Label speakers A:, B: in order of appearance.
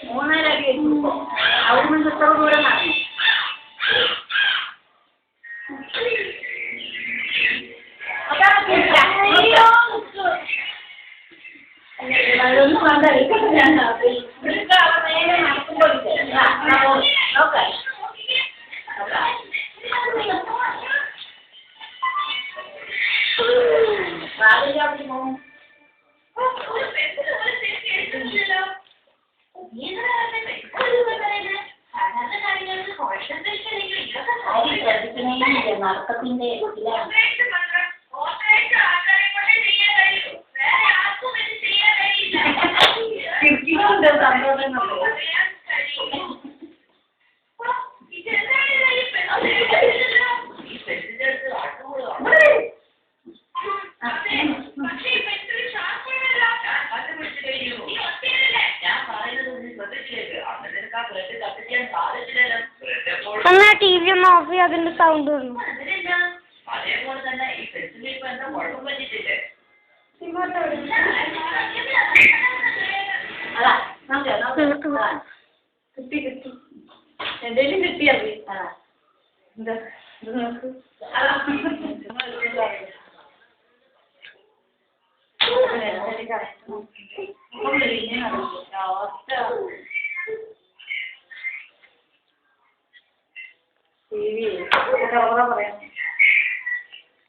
A: മൂന്നര അടി വെച്ചു അവിടെ നിന്ന് എത്ര ദൂരം നടന്നു അതൊന്നും വേണ്ട ഞാൻ നേരെ നടക്കുമ്പോൾ നോക്കാം നടക്കത്തിന്റെ കിടക്കികളുണ്ട് സന്തോഷങ്ങളുണ്ട്
B: എന്നാ ടി വി ഒന്ന് ഓഫ് ചെയ്യാം അതിന്റെ സൗണ്ട് വന്നു
A: അതേപോലെ തന്നെ ഈ ഫെസ്റ്റിവൽ ഇപ്പൊ എന്താ കുഴപ്പം പറ്റിയിട്ടില്ലേ കിട്ടി കിട്ടി എന്തെങ്കിലും കിട്ടിയല്ലേ എന്താ നോക്ക് ടി വി പറയാം